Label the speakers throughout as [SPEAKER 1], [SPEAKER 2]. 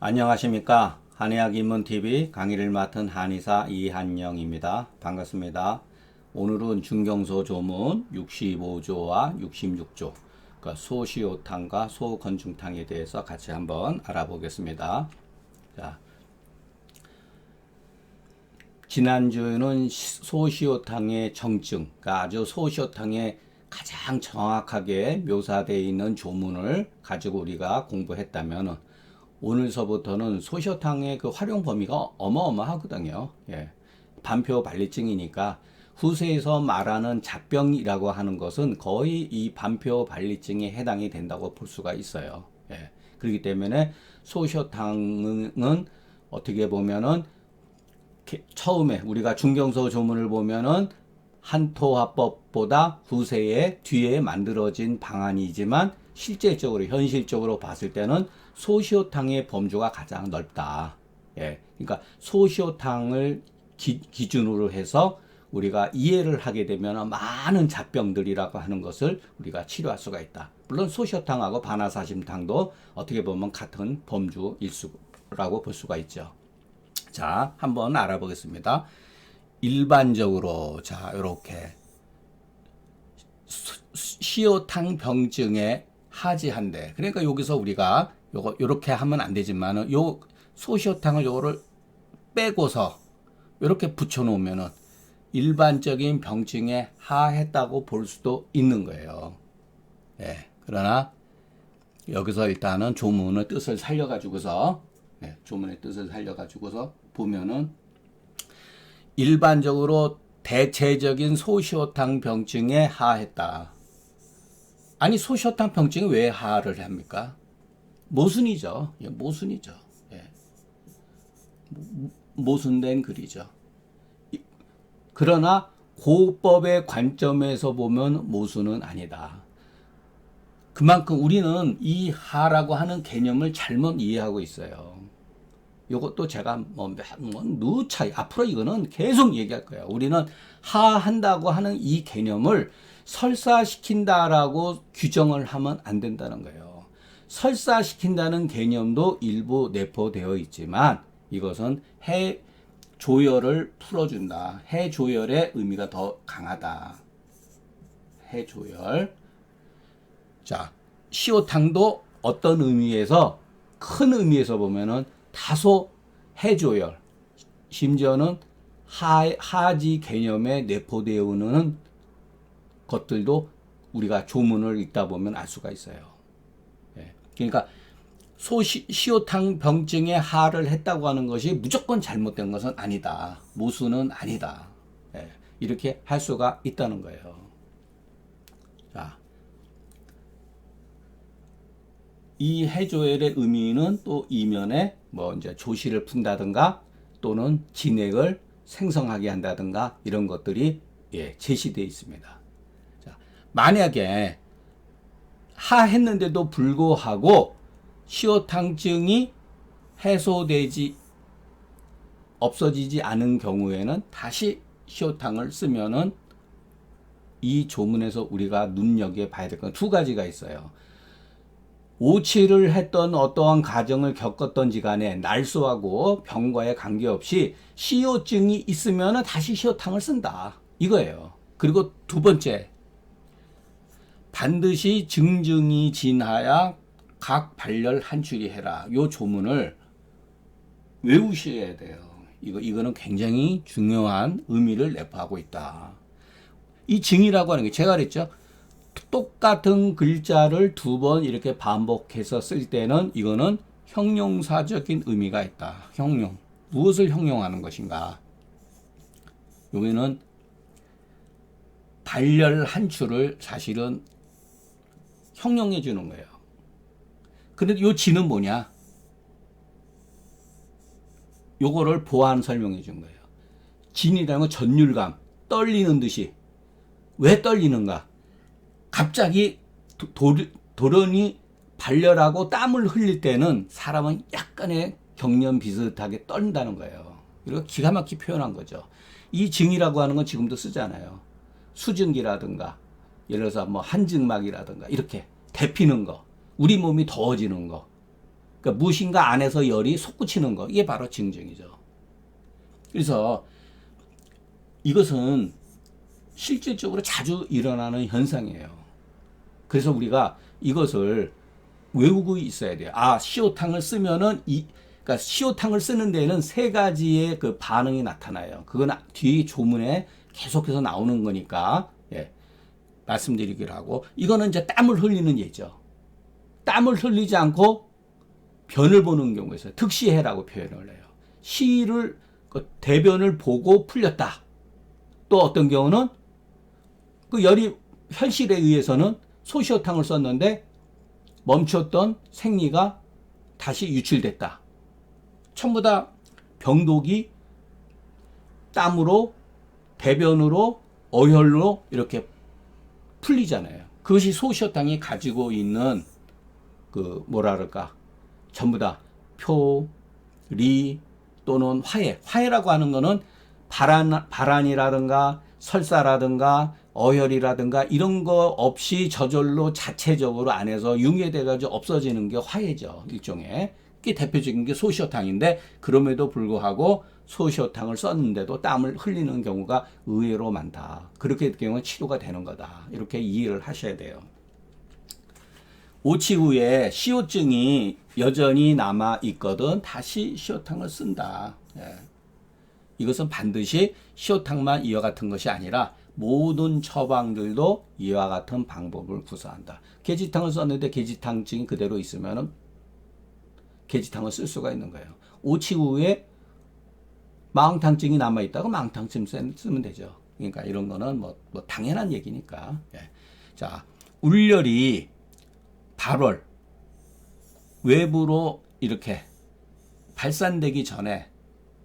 [SPEAKER 1] 안녕하십니까. 한의학 입문TV 강의를 맡은 한의사 이한영입니다. 반갑습니다. 오늘은 중경소 조문 65조와 66조, 그러니까 소시오탕과 소건중탕에 대해서 같이 한번 알아보겠습니다. 자, 지난주에는 소시오탕의 정증, 그러니까 아주 소시오탕에 가장 정확하게 묘사되어 있는 조문을 가지고 우리가 공부했다면 오늘서부터는 소시오탕의 그 활용 범위가 어마어마하거든요. 예. 반표 발리증이니까 후세에서 말하는 잡병이라고 하는 것은 거의 이 반표 발리증에 해당이 된다고 볼 수가 있어요. 예. 그렇기 때문에 소시오탕은 어떻게 보면은 처음에 우리가 중경소 조문을 보면은 한토화법보다 후세에 뒤에 만들어진 방안이지만 실제적으로 현실적으로 봤을 때는 소시오탕의 범주가 가장 넓다. 예, 그러니까 소시오탕을 기준으로 해서 우리가 이해를 하게 되면 많은 잡병들이라고 하는 것을 우리가 치료할 수가 있다. 물론 소시오탕하고 반화사심탕도 어떻게 보면 같은 범주일 수라고 볼 수가 있죠. 자, 한번 알아보겠습니다. 일반적으로 자, 이렇게 시오탕 병증에 하지한데, 그러니까 여기서 우리가 요거 요렇게 하면 안 되지만은 요 소시오탕을 요거를 빼고서 요렇게 붙여 놓으면은 일반적인 병증에 하했다고 볼 수도 있는 거예요. 예. 그러나 여기서 일단은 조문의 뜻을 살려 가지고서 조문의 뜻을 살려 가지고서 보면은 일반적으로 대체적인 소시오탕 병증에 하했다. 아니, 소시오탕 병증이 왜 하를 합니까? 모순이죠. 예, 모순이죠. 예. 모순된 글이죠. 그러나 고법의 관점에서 보면 모순은 아니다. 그만큼 우리는 이 하라고 하는 개념을 잘못 이해하고 있어요. 이것도 제가 누차 앞으로 이거는 계속 얘기할 거예요. 우리는 하한다고 하는 이 개념을 설사시킨다라고 규정을 하면 안 된다는 거예요. 설사시킨다는 개념도 일부 내포되어 있지만 이것은 해조열을 풀어준다. 해조열의 의미가 더 강하다. 해조열. 자, 시오탕도 어떤 의미에서, 큰 의미에서 보면은 다소 해조열, 심지어는 하지 개념에 내포되어 있는 것들도 우리가 조문을 읽다 보면 알 수가 있어요. 예. 그러니까 시오탕 병증에 하를 했다고 하는 것이 무조건 잘못된 것은 아니다. 모순은 아니다. 예. 이렇게 할 수가 있다는 거예요. 자, 이 해조열의 의미는 또 이면에 이제 조시를 푼다든가 또는 진액을 생성하게 한다든가 이런 것들이 제시되어 있습니다. 자, 만약에 하했는데도 불구하고 시오탕증이 해소되지 없어지지 않은 경우에는 다시 시오탕을 쓰면은 이 조문에서 우리가 눈여겨 봐야 될 건 두 가지가 있어요. 오치를 했던 어떠한 가정을 겪었던지 간에 날소하고 병과에 관계없이 시오증이 있으면 다시 시오탕을 쓴다. 이거예요. 그리고 두 번째, 반드시 증증이 진하야 각 발열 한출이 해라. 요 조문을 외우셔야 돼요. 이거는 굉장히 중요한 의미를 내포하고 있다. 이 증이라고 하는 게 제가 그랬죠. 똑같은 글자를 두 번 이렇게 반복해서 쓸 때는 이거는 형용사적인 의미가 있다. 형용. 무엇을 형용하는 것인가? 여기는 발열 한 줄을 사실은 형용해 주는 거예요. 근데 요 지는 뭐냐? 요거를 보완 설명해 준 거예요. 진이라는 건 전율감, 떨리는 듯이. 왜 떨리는가? 갑자기 돌연히 발열하고 땀을 흘릴 때는 사람은 약간의 경련 비슷하게 떨린다는 거예요. 이거 기가 막히게 표현한 거죠. 이 증이라고 하는 건 지금도 쓰잖아요. 수증기라든가 예를 들어서 한증막이라든가 이렇게 데피는 거, 우리 몸이 더워지는 거, 그러니까 무엇인가 안에서 열이 솟구치는 거. 이게 바로 증증이죠. 그래서 이것은 실질적으로 자주 일어나는 현상이에요. 그래서 우리가 이것을 외우고 있어야 돼요. 아, 시오탕을 쓰면은 그러니까 시오탕을 쓰는 데는 세 가지의 그 반응이 나타나요. 그건 뒤에 조문에 계속해서 나오는 거니까, 예, 말씀드리기로 하고, 이거는 이제 땀을 흘리는 예죠. 땀을 흘리지 않고 변을 보는 경우가 있어요. 득시해라고 표현을 해요. 시를, 그 대변을 보고 풀렸다. 또 어떤 경우는 그 열이 현실에 의해서는 소시오탕을 썼는데 멈췄던 생리가 다시 유출됐다. 전부 다 병독이 땀으로, 대변으로, 어혈로 이렇게 풀리잖아요. 그것이 소시오탕이 가지고 있는 그 뭐라 그럴까, 전부 다 표, 리 또는 화해라고 하는 거는 발안이라든가 설사라든가 어혈이라든가 이런 거 없이 저절로 자체적으로 안에서 융해돼가지고 없어지는 게 화해죠. 일종의. 그게 대표적인 게 소시오탕인데, 그럼에도 불구하고 소시오탕을 썼는데도 땀을 흘리는 경우가 의외로 많다. 그렇게 될 경우는 치료가 되는 거다. 이렇게 이해를 하셔야 돼요. 오치 후에 시오증이 여전히 남아 있거든 다시 시오탕을 쓴다. 예. 이것은 반드시 시오탕만 이와 같은 것이 아니라 모든 처방들도 이와 같은 방법을 구사한다. 계지탕을 썼는데 계지탕증이 그대로 있으면 계지탕을 쓸 수가 있는 거예요. 오치 후에 망탕증이 남아있다고 망탕증 쓰면 되죠. 그러니까 이런 거는 뭐 당연한 얘기니까. 예. 자, 울열이 발월, 외부로 이렇게 발산되기 전에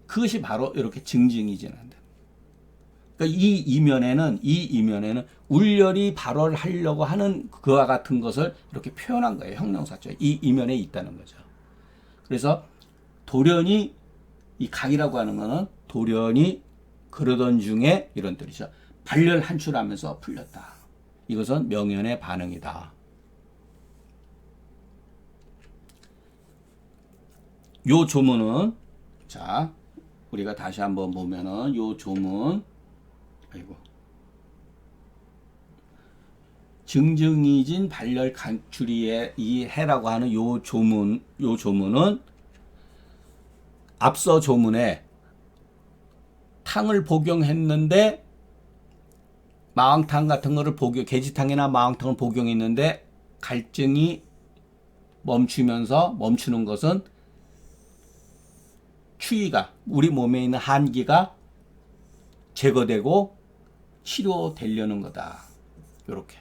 [SPEAKER 1] 그것이 바로 이렇게 증증이 지난다. 그러니까 이 이면에는 울열이 발월하려고 하는 그와 같은 것을 이렇게 표현한 거예요. 형용사죠. 이 이면에 있다는 거죠. 그래서 돌연히, 이 각이라고 하는 거는 돌연히 그러던 중에 이런 뜻이죠. 발열 한출하면서 풀렸다. 이것은 명현의 반응이다. 요 조문은, 자, 우리가 다시 한번 보면은 요 조문, 증증이진 발열 간추리의 이 해라고 하는 요 조문은 앞서 조문에 탕을 복용했는데 마왕탕 같은 거를 계지탕이나 마왕탕을 복용했는데 갈증이 멈추는 것은 추위가, 우리 몸에 있는 한기가 제거되고 치료되려는 거다. 요렇게.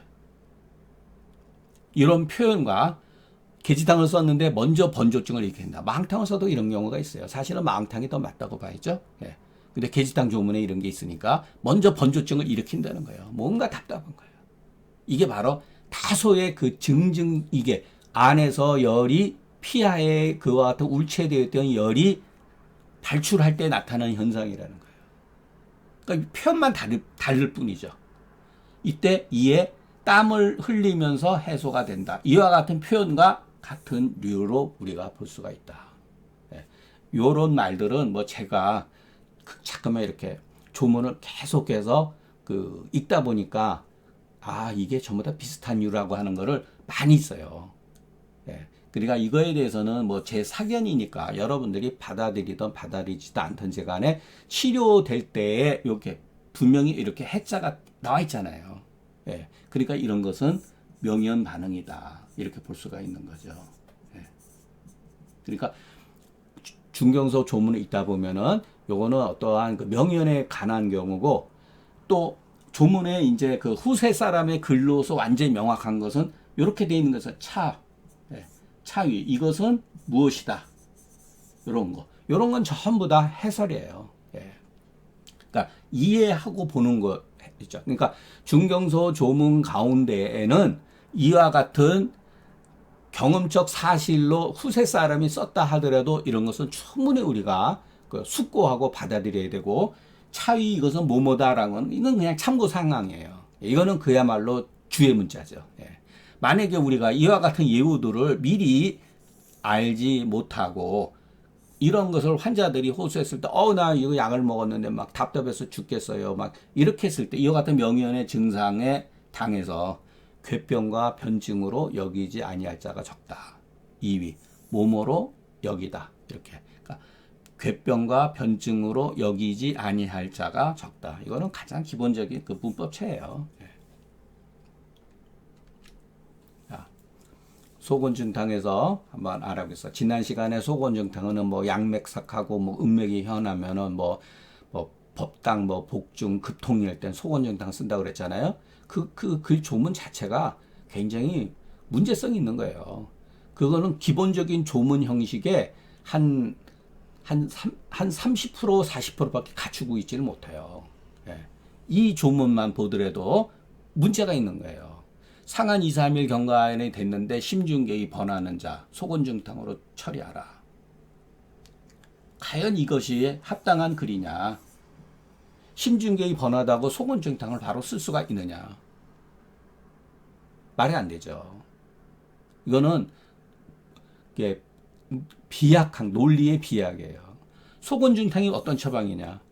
[SPEAKER 1] 이런 표현과 계지탕을 썼는데 먼저 번조증을 일으킨다. 마항탕을 써도 이런 경우가 있어요. 사실은 마항탕이 더 맞다고 봐야죠. 예. 근데 계지탕 조문에 이런 게 있으니까 먼저 번조증을 일으킨다는 거예요. 뭔가 답답한 거예요. 이게 바로 다소의 그 이게 안에서 열이 피하에 그와 같은 울체되어 있던 열이 발출할 때 나타나는 현상이라는 거예요. 그러니까 표현만 다를 뿐이죠. 이때 이에 땀을 흘리면서 해소가 된다. 이와 같은 표현과 같은 류로 우리가 볼 수가 있다. 예. 요런 말들은 뭐 제가 잠깐만 이렇게 조문을 계속해서 읽다 보니까 이게 전부 다 비슷한 류라고 하는 거를 많이 써요. 예. 그러니까 이거에 대해서는 뭐 제 사견이니까 여러분들이 받아들이든 받아들이지도 않든지 간에 치료될 때에 이렇게 분명히 이렇게 해자가 나와 있잖아요. 예. 그러니까 이런 것은 명현 반응이다. 이렇게 볼 수가 있는 거죠. 예. 그러니까 중경서 조문을 읽다 보면은 요거는 어떠한 그 명현에 관한 경우고, 또 조문에 이제 그 후세 사람의 글로서 완전히 명확한 것은 이렇게 되어 있는 것은 차위, 이것은 무엇이다. 요런 건 전부 다 해설이에요. 예. 그러니까 이해하고 보는 거 있죠. 그러니까 중경서 조문 가운데에는 이와 같은 경험적 사실로 후세 사람이 썼다 하더라도 이런 것은 충분히 우리가 숙고하고 받아들여야 되고, 차위 이것은 뭐뭐다라는 건 이건 그냥 참고 상황이에요. 이거는 그야말로 주의 문자죠. 예. 만약에 우리가 이와 같은 예우들을 미리 알지 못하고 이런 것을 환자들이 호소했을 때, 나 이거 약을 먹었는데 막 답답해서 죽겠어요. 막 이렇게 했을 때, 이와 같은 명의연의 증상에 당해서 궤병과 변증으로 여기지 아니할 자가 적다. 2위, 뭐뭐로 여기다. 이렇게. 그러니까 궤병과 변증으로 여기지 아니할 자가 적다. 이거는 가장 기본적인 그 문법체예요. 소곤증탕에서 한번 알아보겠습니다. 지난 시간에 소곤증탕은 뭐 양맥삭하고 뭐 음맥이 현하면은 뭐 법당 뭐 복중 급통일 땐 소곤증탕 쓴다고 그랬잖아요. 그 조문 자체가 굉장히 문제성이 있는 거예요. 그거는 기본적인 조문 형식에 한 30% 40%밖에 갖추고 있지를 못해요. 예. 이 조문만 보더라도 문제가 있는 거예요. 상한 2, 3일 경과인이 됐는데 심중계의 번하는 자 소곤증탕으로 처리하라. 과연 이것이 합당한 글이냐? 심중계의 번하다고 소곤증탕을 바로 쓸 수가 있느냐? 말이 안 되죠. 이거는 비약한 논리의 비약이에요. 소곤증탕이 어떤 처방이냐?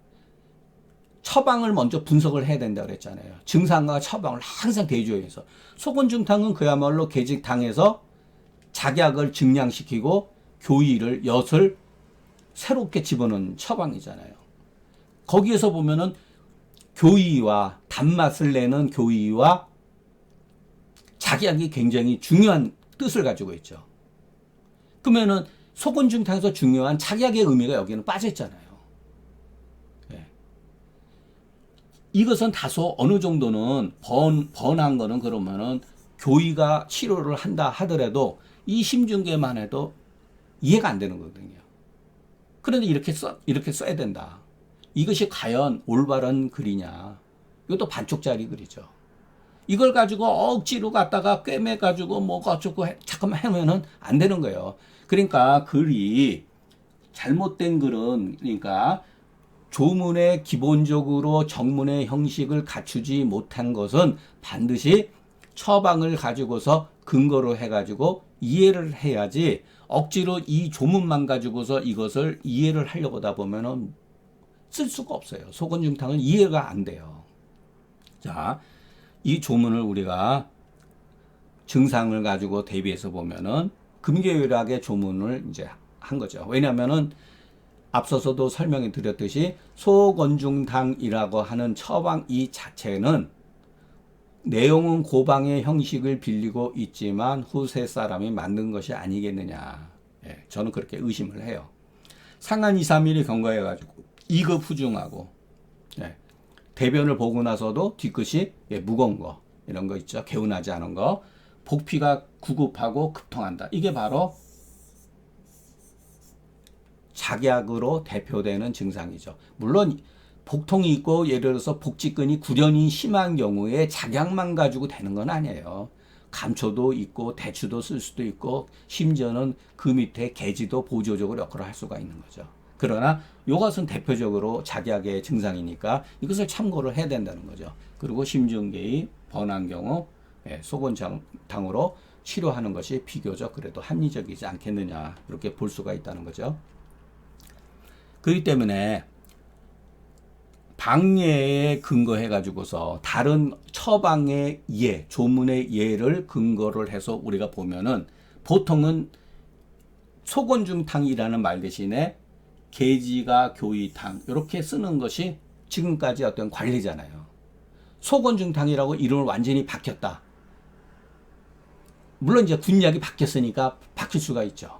[SPEAKER 1] 처방을 먼저 분석을 해야 된다고 그랬잖아요. 증상과 처방을 항상 대조해서. 소곤증탕은 그야말로 계직당에서 작약을 증량시키고 교의를, 엿을 새롭게 집어넣은 처방이잖아요. 거기에서 보면은 교의와 단맛을 내는 교의와 작약이 굉장히 중요한 뜻을 가지고 있죠. 그러면은 소곤증탕에서 중요한 작약의 의미가 여기는 빠져있잖아요. 이것은 다소 어느 정도는 번한 거는 그러면은 교의가 치료를 한다 하더라도 이 심중계만 해도 이해가 안 되는 거거든요. 그런데 이렇게 써야 된다. 이것이 과연 올바른 글이냐. 이것도 반쪽짜리 글이죠. 이걸 가지고 억지로 갖다가 꿰매가지고 뭐가 어쩌고 잠깐만 하면은 안 되는 거예요. 그러니까 글이 잘못된 글은, 그러니까 조문의 기본적으로 정문의 형식을 갖추지 못한 것은 반드시 처방을 가지고서 근거로 해가지고 이해를 해야지, 억지로 이 조문만 가지고서 이것을 이해를 하려고 하다 보면은 쓸 수가 없어요. 소곤증탕은 이해가 안 돼요. 자, 이 조문을 우리가 증상을 가지고 대비해서 보면은 금계율학의 조문을 이제 한 거죠. 왜냐면은 앞서서도 설명해 드렸듯이 소곤증탕이라고 하는 처방 이 자체는 내용은 고방의 형식을 빌리고 있지만 후세 사람이 만든 것이 아니겠느냐. 예, 저는 그렇게 의심을 해요. 상한 2, 3일이 경과해가지고 2급 후중하고, 예, 대변을 보고 나서도 뒤끝이 무거운 거, 이런 거 있죠. 개운하지 않은 거. 복피가 구급하고 급통한다. 이게 바로 작약으로 대표되는 증상이죠. 물론 복통이 있고 예를 들어서 복직근이 구련이 심한 경우에 작약만 가지고 되는 건 아니에요. 감초도 있고 대추도 쓸 수도 있고 심지어는 그 밑에 계지도 보조적으로 역할을 할 수가 있는 거죠. 그러나 이것은 대표적으로 작약의 증상이니까 이것을 참고를 해야 된다는 거죠. 그리고 심중계의 번한 경우 소곤증탕으로 치료하는 것이 비교적 그래도 합리적이지 않겠느냐, 이렇게 볼 수가 있다는 거죠. 그렇기 때문에 방예에 근거해 가지고서 다른 처방의 예, 조문의 예를 근거를 해서 우리가 보면은 보통은 소곤증탕이라는 말 대신에 계지가 교의탕 이렇게 쓰는 것이 지금까지 어떤 관리잖아요. 소곤증탕이라고 이름을 완전히 바뀌었다. 물론 이제 군약이 바뀌었으니까 바뀔 수가 있죠.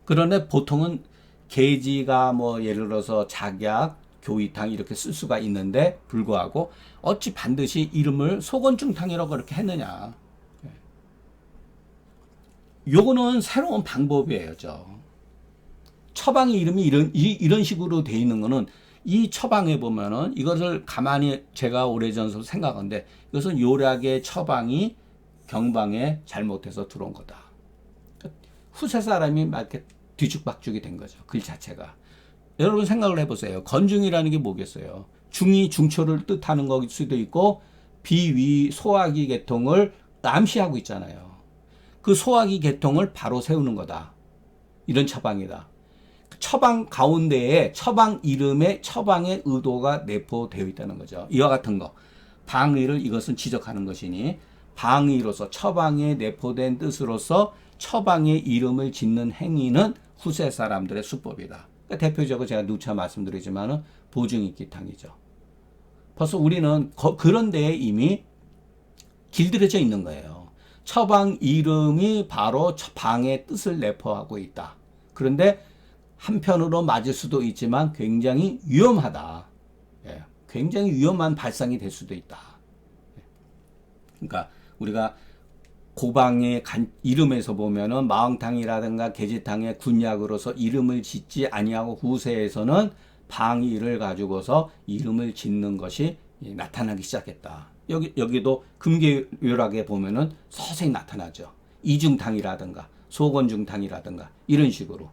[SPEAKER 1] 그런데 보통은 계지가 뭐 예를 들어서 작약, 교의탕 이렇게 쓸 수가 있는데 불구하고 어찌 반드시 이름을 소곤증탕이라고 그렇게 했느냐. 요거는 새로운 방법이에요. 처방의 이름이 이런 식으로 돼 있는 거는 이 처방에 보면은 이것을 가만히 제가 오래전부터 생각하는데 이것은 요약의 처방이 경방에 잘못해서 들어온 거다. 후세 사람이 막 이렇게 뒤죽박죽이 된 거죠. 글 자체가. 여러분 생각을 해보세요. 건중이라는 게 뭐겠어요? 중이 중초를 뜻하는 것일 수도 있고 비위 소화기 계통을 암시하고 있잖아요. 그 소화기 계통을 바로 세우는 거다. 이런 처방이다. 처방 가운데에 처방 이름에 처방의 의도가 내포되어 있다는 거죠. 이와 같은 거. 방의를 이것은 지적하는 것이니 방의로서 처방에 내포된 뜻으로서 처방의 이름을 짓는 행위는 후세 사람들의 수법이다. 그러니까 대표적으로 제가 누차 말씀드리지만은 보증익기탕이죠. 벌써 우리는 그런 데에 이미 길들여져 있는 거예요. 처방 이름이 바로 방의 뜻을 내포하고 있다. 그런데 한편으로 맞을 수도 있지만 굉장히 위험하다. 예, 굉장히 위험한 발상이 될 수도 있다. 그러니까 우리가 고방의 이름에서 보면은 마왕탕이라든가 계지탕의 군약으로서 이름을 짓지 아니하고 후세에서는 방의를 가지고서 이름을 짓는 것이 나타나기 시작했다. 여기도 금계요락에 보면은 서서히 나타나죠. 이중탕이라든가 소건중탕이라든가 이런 식으로.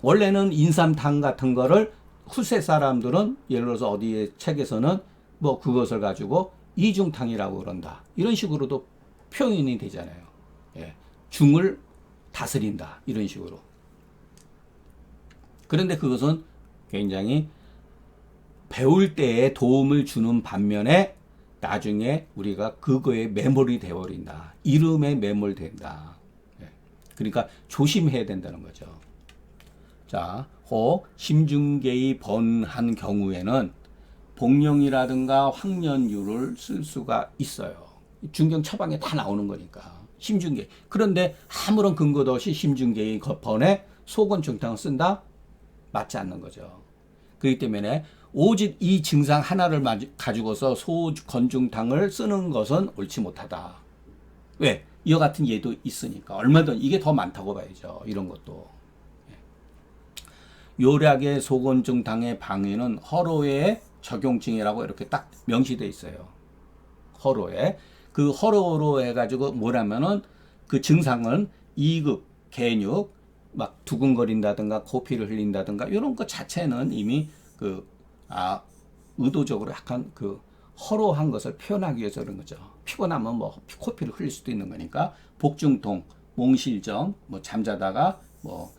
[SPEAKER 1] 원래는 인삼탕 같은 거를 후세 사람들은 예를 들어서 어디의 책에서는 뭐 그것을 가지고 이중탕이라고 그런다. 이런 식으로도 표현이 되잖아요. 예. 중을 다스린다. 이런 식으로. 그런데 그것은 굉장히 배울 때에 도움을 주는 반면에 나중에 우리가 그거에 매몰이 되어버린다. 이름에 매몰된다. 예. 그러니까 조심해야 된다는 거죠. 자, 심중계의 번한 경우에는 복령이라든가 황년유를 쓸 수가 있어요. 중경 처방에 다 나오는 거니까. 심중계. 그런데 아무런 근거도 없이 심중계의 번에 소건중탕을 쓴다? 맞지 않는 거죠. 그렇기 때문에 오직 이 증상 하나를 가지고서 소건중탕을 쓰는 것은 옳지 못하다. 왜? 이와 같은 예도 있으니까. 얼마든 이게 더 많다고 봐야죠. 이런 것도. 요략의 소건중탕의 방해는 허로의 적용증이라고 이렇게 딱 명시되어 있어요. 허로에. 그 허로로 해가지고 뭐라면은 그 증상은 2급, 개육, 막 두근거린다든가 코피를 흘린다든가 이런 것 자체는 이미 의도적으로 약간 허로한 것을 표현하기 위해서 그런 거죠. 피곤하면 뭐 코피를 흘릴 수도 있는 거니까 복중통, 몽실정, 뭐 잠자다가 뭐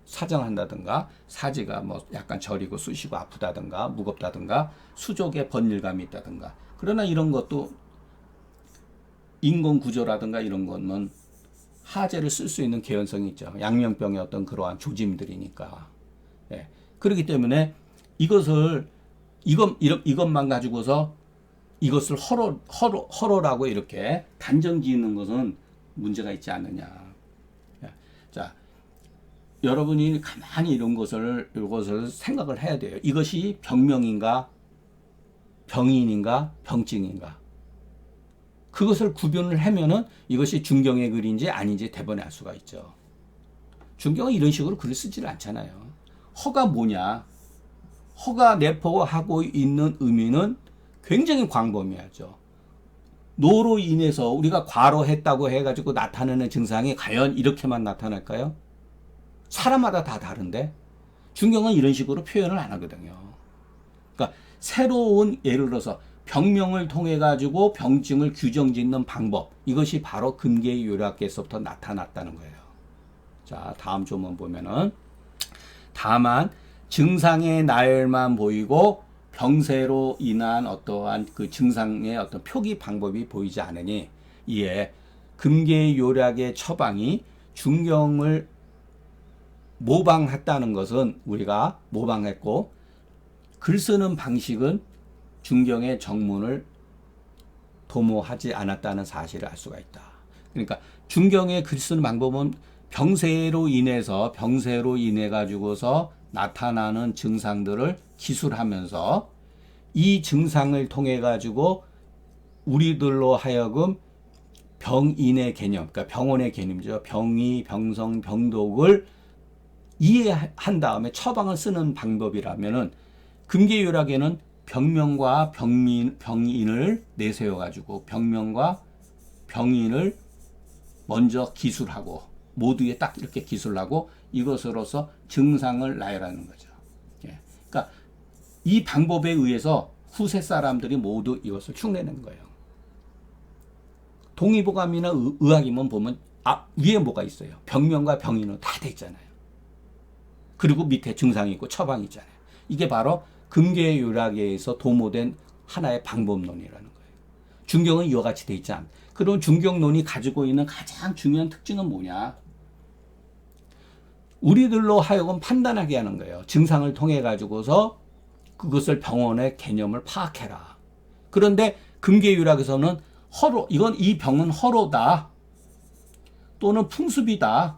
[SPEAKER 1] 사정한다든가 사지가 뭐 약간 저리고 쑤시고 아프다든가 무겁다든가 수족에 번일감이 있다든가. 그러나 이런 것도 인공구조라든가 이런 것은 하제를 쓸 수 있는 개연성이 있죠. 양명병의 어떤 그러한 조짐들이니까. 예. 그렇기 때문에 이것만 가지고서 이것을 허로라고 이렇게 단정 지는 것은 문제가 있지 않느냐. 예. 자, 여러분이 가만히 이것을 생각을 해야 돼요. 이것이 병명인가, 병인인가, 병증인가. 그것을 구분을 하면은 이것이 중경의 글인지 아닌지 대번에 알 수가 있죠. 중경은 이런 식으로 글을 쓰지를 않잖아요. 허가 뭐냐? 허가 내포하고 있는 의미는 굉장히 광범위하죠. 노로 인해서 우리가 과로했다고 해가지고 나타나는 증상이 과연 이렇게만 나타날까요? 사람마다 다 다른데 중경은 이런 식으로 표현을 안 하거든요. 그러니까 새로운 예를 들어서 병명을 통해 가지고 병증을 규정짓는 방법, 이것이 바로 금계요략에서부터 나타났다는 거예요. 자, 다음 조문 보면은 다만 증상의 나열만 보이고 병세로 인한 어떠한 그 증상의 어떤 표기 방법이 보이지 않으니 이에 금계요략의 처방이 중경을 모방했다는 것은 우리가 모방했고 글 쓰는 방식은 중경의 정문을 도모하지 않았다는 사실을 알 수가 있다. 그러니까 중경의 글 쓰는 방법은 병세로 인해 가지고서 나타나는 증상들을 기술하면서 이 증상을 통해 가지고 우리들로 하여금 병인의 개념, 그러니까 병원의 개념이죠. 병이, 병성, 병독을 이해한 다음에 처방을 쓰는 방법이라면은 금계요략에는 병명과 병인을 내세워가지고 병명과 병인을 먼저 기술하고 모두에 딱 이렇게 기술하고 이것으로서 증상을 나열하는 거죠. 예. 그러니까 이 방법에 의해서 후세 사람들이 모두 이것을 흉내낸 거예요. 동의보감이나 의학이면 보면 위에 뭐가 있어요. 병명과 병인은 다 돼 있잖아요. 그리고 밑에 증상이 있고 처방이 있잖아요. 이게 바로 금계유락에서 도모된 하나의 방법론이라는 거예요. 중경은 이와 같이 돼 있지 않습니다. 그럼 중경론이 가지고 있는 가장 중요한 특징은 뭐냐? 우리들로 하여금 판단하게 하는 거예요. 증상을 통해 가지고서 그것을 병원의 개념을 파악해라. 그런데 금계유락에서는 허로, 이건 이 병은 허로다. 또는 풍습이다.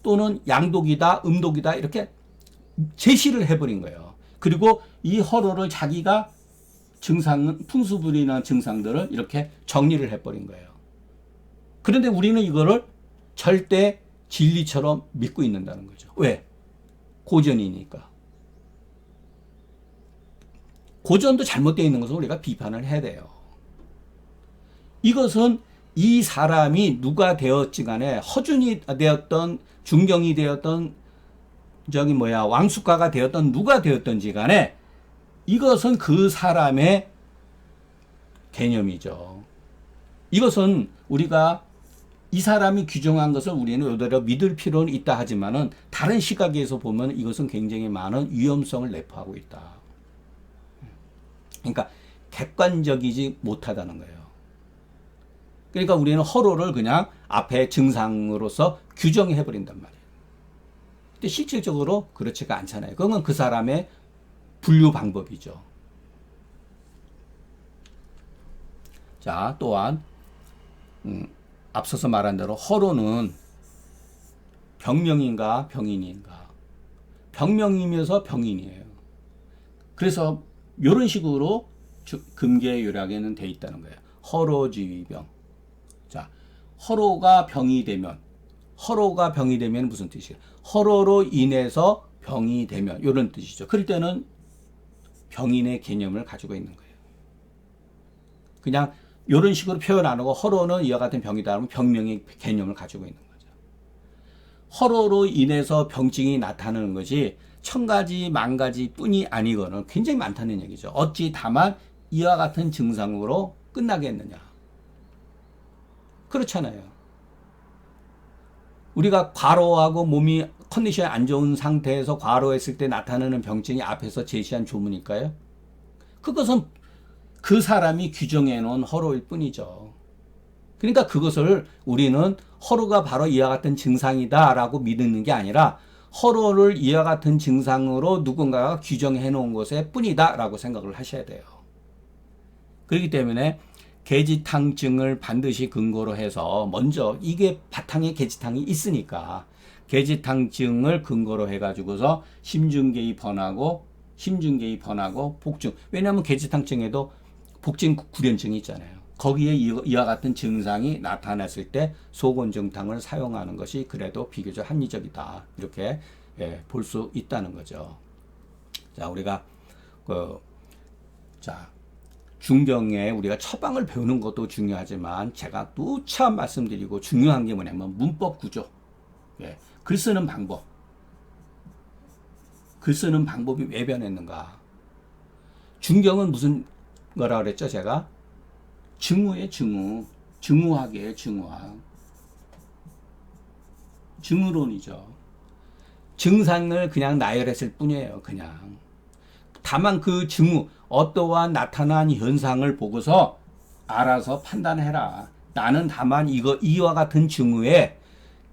[SPEAKER 1] 또는 양독이다, 음독이다. 이렇게 제시를 해버린 거예요. 그리고 이 허로를 자기가 증상, 풍습이나 증상들을 이렇게 정리를 해버린 거예요. 그런데 우리는 이거를 절대 진리처럼 믿고 있는다는 거죠. 왜? 고전이니까. 고전도 잘못되어 있는 것을 우리가 비판을 해야 돼요. 이것은 이 사람이 누가 되었지 간에 허준이 되었던 중경이 되었던 왕숙가가 되었던 누가 되었던지 간에 이것은 그 사람의 개념이죠. 이것은 우리가 이 사람이 규정한 것을 우리는 이대로 믿을 필요는 있다 하지만은 다른 시각에서 보면 이것은 굉장히 많은 위험성을 내포하고 있다. 그러니까 객관적이지 못하다는 거예요. 그러니까 우리는 허로를 그냥 앞에 증상으로서 규정해 버린단 말이에요. 근데 실질적으로 그렇지가 않잖아요. 그건 그 사람의 분류 방법이죠. 자, 또한 앞서서 말한 대로 허로는 병명인가 병인인가? 병명이면서 병인이에요. 그래서 이런 식으로 금계유락에는 돼 있다는 거예요. 허로지위병. 자, 허로가 병이 되면 무슨 뜻이에요? 허로로 인해서 병이 되면 이런 뜻이죠. 그럴 때는 병인의 개념을 가지고 있는 거예요. 그냥 이런 식으로 표현 안 하고 허로는 이와 같은 병이다 하면 병명의 개념을 가지고 있는 거죠. 허로로 인해서 병증이 나타나는 것이 천가지 만가지 뿐이 아니거는 굉장히 많다는 얘기죠. 어찌 다만 이와 같은 증상으로 끝나겠느냐. 그렇잖아요. 우리가 과로하고 몸이 컨디션이 안 좋은 상태에서 과로했을 때 나타나는 병증이 앞에서 제시한 조문일까요? 그것은 그 사람이 규정해 놓은 허로일 뿐이죠. 그러니까 그것을 우리는 허로가 바로 이와 같은 증상이다 라고 믿는 게 아니라 허로를 이와 같은 증상으로 누군가가 규정해 놓은 것에 뿐이다 라고 생각을 하셔야 돼요. 그렇기 때문에 계지탕증을 반드시 근거로 해서 먼저 이게 바탕에 계지탕이 있으니까 계지탕증을 근거로 해가지고서 심중개입번하고 복증. 왜냐하면 계지탕증에도 복증 구련증이 있잖아요. 거기에 이와 같은 증상이 나타났을 때 소곤증탕을 사용하는 것이 그래도 비교적 합리적이다. 이렇게 볼 수 있다는 거죠. 자, 우리가 중경에 우리가 처방을 배우는 것도 중요하지만 제가 누차 말씀드리고 중요한 게 뭐냐면 문법 구조, 글 쓰는 방법. 글 쓰는 방법이 왜 변했는가? 중경은 무슨 거라 그랬죠, 제가? 증후의 증후, 증후학이에요, 증후학. 증후론이죠. 증상을 그냥 나열했을 뿐이에요, 그냥. 다만 그 증후, 어떠한 나타난 현상을 보고서 알아서 판단해라. 나는 다만 이와 같은 증후에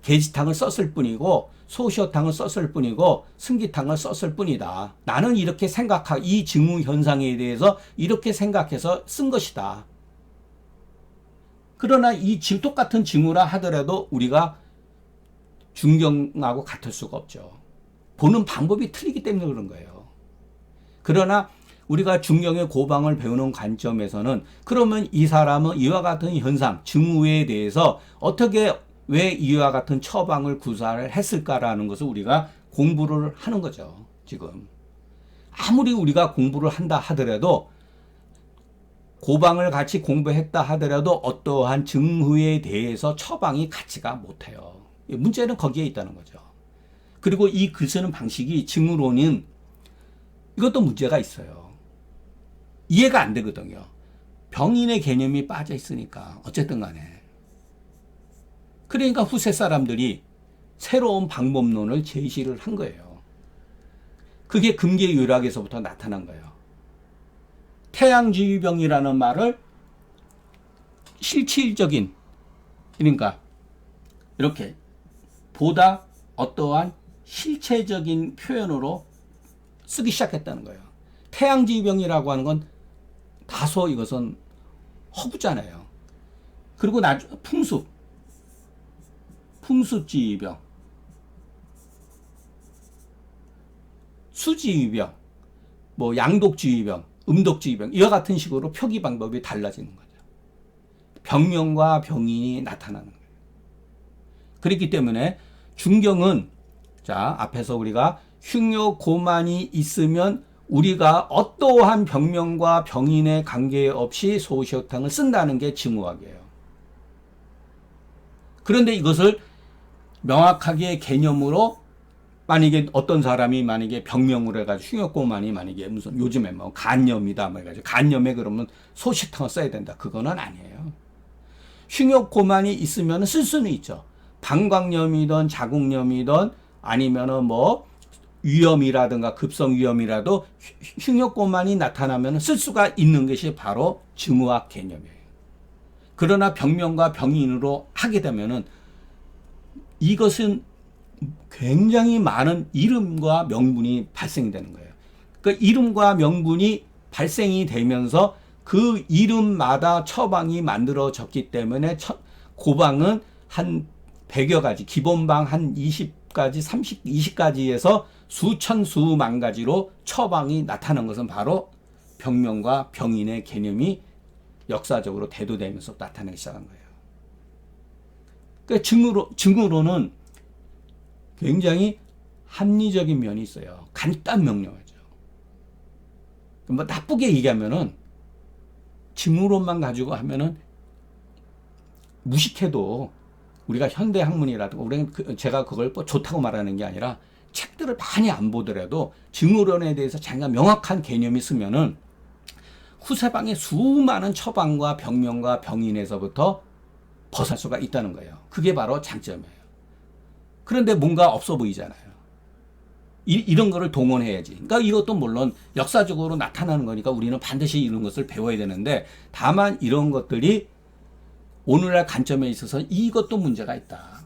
[SPEAKER 1] 계지탕을 썼을 뿐이고, 소시오탕을 썼을 뿐이고, 승기탕을 썼을 뿐이다. 나는 이렇게 이 증후 현상에 대해서 이렇게 생각해서 쓴 것이다. 그러나 이 똑같은 증후라 하더라도 우리가 중경하고 같을 수가 없죠. 보는 방법이 틀리기 때문에 그런 거예요. 그러나 우리가 중경의 고방을 배우는 관점에서는 그러면 이 사람은 이와 같은 현상, 증후에 대해서 어떻게 왜 이와 같은 처방을 구사를 했을까라는 것을 우리가 공부를 하는 거죠. 지금 아무리 우리가 공부를 한다 하더라도 고방을 같이 공부했다 하더라도 어떠한 증후에 대해서 처방이 같지가 못해요. 문제는 거기에 있다는 거죠. 그리고 이 글 쓰는 방식이 증후론은 이것도 문제가 있어요. 이해가 안 되거든요. 병인의 개념이 빠져 있으니까 어쨌든 간에. 그러니까 후세 사람들이 새로운 방법론을 제시를 한 거예요. 그게 금계유락에서부터 나타난 거예요. 태양지휘병이라는 말을 실질적인, 그러니까 이렇게 보다 어떠한 실체적인 표현으로 쓰기 시작했다는 거예요. 태양지휘병이라고 하는 건 다소 이것은 허구잖아요. 그리고 풍습지휘병, 수지휘병, 뭐 양독지휘병, 음독지휘병, 이와 같은 식으로 표기 방법이 달라지는 거죠. 병명과 병인이 나타나는 거예요. 그렇기 때문에 중경은, 자, 앞에서 우리가 흉욕고만이 있으면 우리가 어떠한 병명과 병인의 관계없이 소시오탕을 쓴다는 게 증오학이에요. 그런데 이것을 명확하게 개념으로, 만약에 어떤 사람이 만약에 병명으로 해가지고 흉욕고만이 만약에 무슨 요즘에 뭐 간염이다 뭐 해가지고 간염에 그러면 소시탕을 써야 된다, 그거는 아니에요. 흉욕고만이 있으면 쓸 수는 있죠. 방광염이든 자궁염이든 아니면은 뭐 위염이라든가 급성 위염이라도 흉욕고만이 나타나면 쓸 수가 있는 것이 바로 증오학 개념이에요. 그러나 병명과 병인으로 하게 되면은 이것은 굉장히 많은 이름과 명분이 발생되는 거예요. 그 이름과 명분이 발생이 되면서 그 이름마다 처방이 만들어졌기 때문에 고방은 한 100여 가지, 기본방 한 20가지, 30, 20가지에서 수천 수만 가지로 처방이 나타난 것은 바로 병명과 병인의 개념이 역사적으로 대두되면서 나타나기 시작한 거예요. 그러니까 증으로는 굉장히 합리적인 면이 있어요. 간단 명료하죠. 뭐 나쁘게 얘기하면은 증으로만 가지고 하면은 무식해도 우리가 현대 학문이라든가 우리는 제가 그걸 뭐 좋다고 말하는 게 아니라 책들을 많이 안 보더라도 증후론에 대해서 자기가 명확한 개념이 있으면은 후세방의 수많은 처방과 병명과 병인에서부터 벗어날 수가 있다는 거예요. 그게 바로 장점이에요. 그런데 뭔가 없어 보이잖아요. 이런 거를 동원해야지. 그러니까 이것도 물론 역사적으로 나타나는 거니까 우리는 반드시 이런 것을 배워야 되는데, 다만 이런 것들이 오늘날 관점에 있어서 이것도 문제가 있다.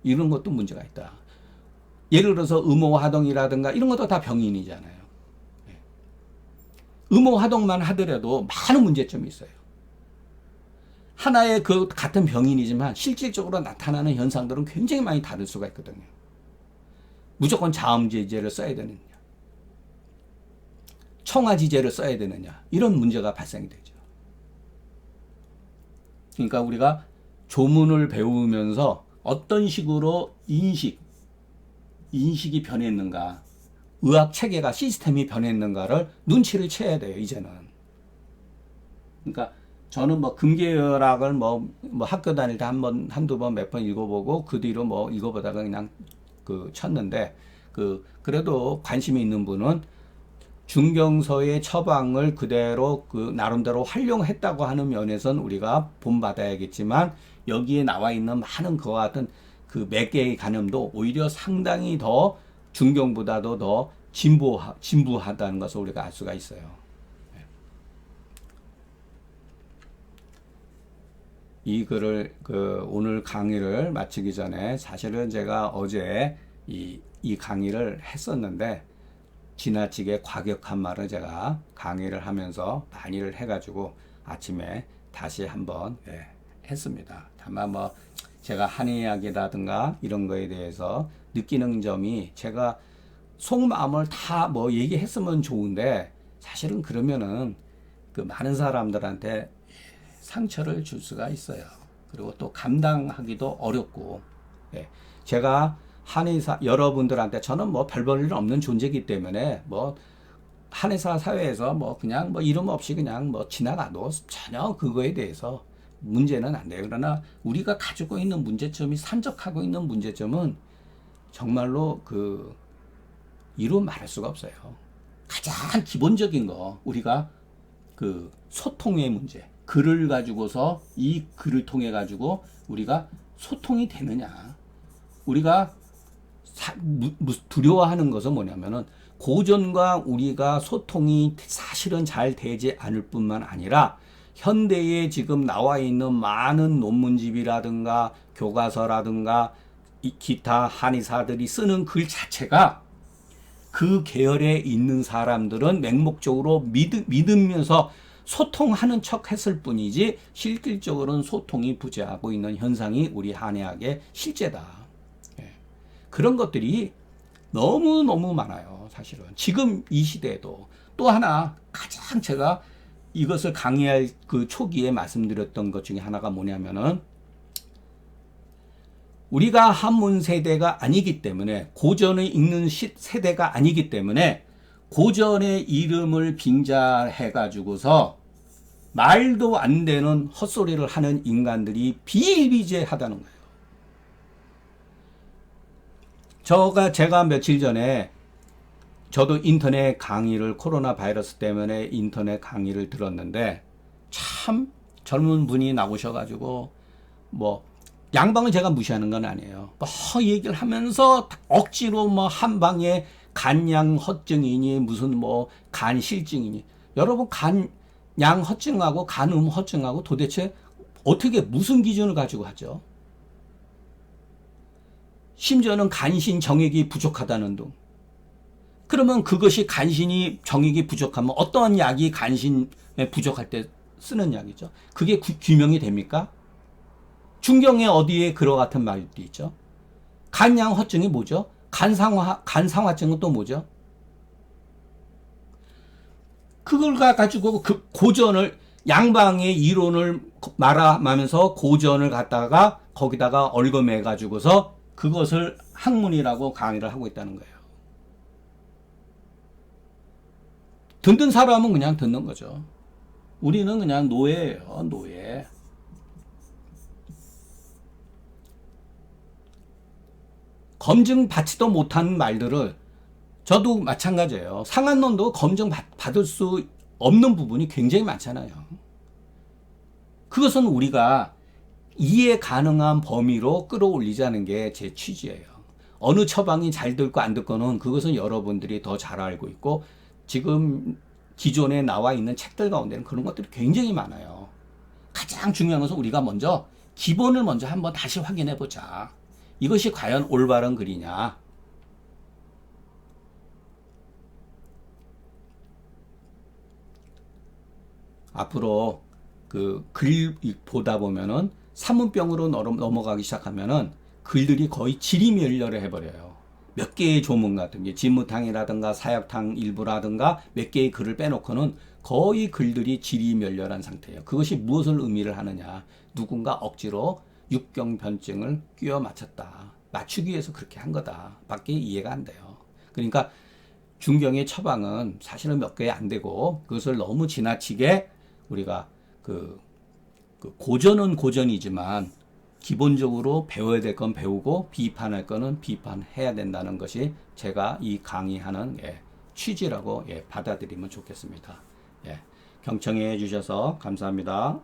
[SPEAKER 1] 이런 것도 문제가 있다. 예를 들어서 음호화동이라든가 이런 것도 다 병인이잖아요. 음호화동만 하더라도 많은 문제점이 있어요. 하나의 그 같은 병인이지만 실질적으로 나타나는 현상들은 굉장히 많이 다를 수가 있거든요. 무조건 자음지제를 써야 되느냐, 청아지제를 써야 되느냐, 이런 문제가 발생이 되죠. 그러니까 우리가 조문을 배우면서 어떤 식으로 인식이 변했는가, 의학 체계가, 시스템이 변했는가를 눈치를 채야 돼요, 이제는. 그러니까 저는 뭐 금계열학을 뭐 학교 다닐 때 한두 번, 몇 번 읽어보고 그 뒤로 뭐 읽어보다가 그냥 쳤는데, 그래도 관심이 있는 분은 중경서의 처방을 그대로 나름대로 활용했다고 하는 면에선 우리가 본받아야겠지만, 여기에 나와 있는 많은 그와 같은 그 몇 개의 관념도 오히려 상당히 더 중경보다도 더 진부하다는 것을 우리가 알 수가 있어요. 이 글을 오늘 강의를 마치기 전에 사실은 제가 어제 이 강의를 했었는데, 지나치게 과격한 말을 제가 강의를 하면서 많이를 해가지고 아침에 다시 한번 했습니다. 다만 뭐 제가 한의학이라든가 이런 거에 대해서 느끼는 점이, 제가 속마음을 다 뭐 얘기했으면 좋은데 사실은 그러면은 그 많은 사람들한테 상처를 줄 수가 있어요. 그리고 또 감당하기도 어렵고, 제가 한의사 여러분들한테, 저는 뭐 별 볼 일 없는 존재이기 때문에 뭐 한의사 사회에서 뭐 그냥 뭐 이름 없이 그냥 뭐 지나가도 전혀 그거에 대해서 문제는 안 돼요. 그러나 우리가 가지고 있는 문제점이, 산적하고 있는 문제점은 정말로 이루 말할 수가 없어요. 가장 기본적인 거, 우리가 소통의 문제, 글을 가지고서 이 글을 통해 가지고 우리가 소통이 되느냐. 우리가 두려워하는 것은 뭐냐면은 고전과 우리가 소통이 사실은 잘 되지 않을 뿐만 아니라 현대에 지금 나와 있는 많은 논문집이라든가 교과서라든가 기타 한의사들이 쓰는 글 자체가 그 계열에 있는 사람들은 맹목적으로 믿으면서 소통하는 척 했을 뿐이지 실질적으로는 소통이 부재하고 있는 현상이 우리 한의학의 실제다. 예. 그런 것들이 너무너무 많아요. 사실은 지금 이 시대에도. 또 하나 가장 제가 이것을 강의할 그 초기에 말씀드렸던 것 중에 하나가 뭐냐면은 우리가 한문 세대가 아니기 때문에 고전을 읽는 세대가 아니기 때문에 고전의 이름을 빙자해 가지고서 말도 안 되는 헛소리를 하는 인간들이 비일비재하다는 거예요. 제가 며칠 전에 저도 인터넷 강의를 코로나 바이러스 때문에 인터넷 강의를 들었는데 참 젊은 분이 나오셔가지고 뭐 양방을 제가 무시하는 건 아니에요. 뭐 얘기를 하면서 억지로 뭐 한방에 간양 허증이니 무슨 뭐 간실증이니 여러분 간양 허증하고 간음 허증하고 도대체 어떻게 무슨 기준을 가지고 하죠? 심지어는 간신 정액이 부족하다는 등. 그러면 그것이 간신이 정액이 부족하면 어떠한 약이 간신에 부족할 때 쓰는 약이죠? 그게 규명이 됩니까? 중경에 어디에 그와 같은 말도 있죠. 간양 허증이 뭐죠? 간상화증은 또 뭐죠? 그걸 가지고 그 고전을 양방의 이론을 말하면서 고전을 갖다가 거기다가 얽어매 가지고서 그것을 학문이라고 강의를 하고 있다는 거예요. 듣는 사람은 그냥 듣는 거죠. 우리는 그냥 노예예요, 노예. 검증받지도 못한 말들을 저도 마찬가지예요. 상한론도 검증받을 수 없는 부분이 굉장히 많잖아요. 그것은 우리가 이해 가능한 범위로 끌어올리자는 게 제 취지예요. 어느 처방이 잘 듣고 안 듣고는 그것은 여러분들이 더 잘 알고 있고 지금 기존에 나와 있는 책들 가운데는 그런 것들이 굉장히 많아요. 가장 중요한 것은 우리가 먼저 기본을 먼저 한번 다시 확인해 보자. 이것이 과연 올바른 글이냐. 앞으로 그 글 보다 보면은 산문병으로 넘어가기 시작하면은 글들이 거의 지리멸렬을 해버려요. 몇 개의 조문 같은 게 진무탕이라든가 사약탕 일부라든가 몇 개의 글을 빼놓고는 거의 글들이 지리멸렬한 상태예요. 그것이 무엇을 의미를 하느냐. 누군가 억지로 육경변증을 끼워 맞췄다. 맞추기 위해서 그렇게 한 거다. 밖에 이해가 안 돼요. 그러니까 중경의 처방은 사실은 몇 개 안 되고 그것을 너무 지나치게 우리가 그 고전은 고전이지만 기본적으로 배워야 될 건 배우고 비판할 거는 비판해야 된다는 것이 제가 이 강의하는 취지라고 받아들이면 좋겠습니다. 경청해 주셔서 감사합니다.